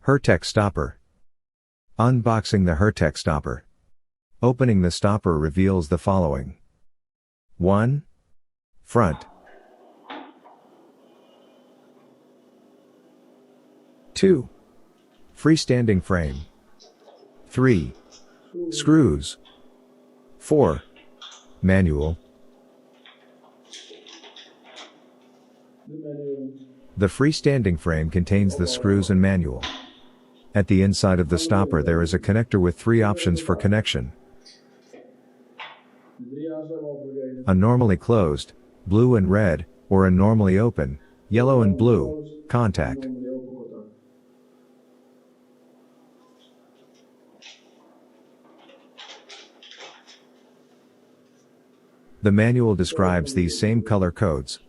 Hertek stopper. Unboxing the Hertek stopper. Opening the stopper reveals the following. 1. Front. 2. Freestanding frame. 3. Screws. 4. Manual. The freestanding frame contains the screws and manual. At the inside of the stopper there is a connector with 3 options for connection. A normally closed, blue and red, or a normally open, yellow and blue, contact. The manual describes these same color codes.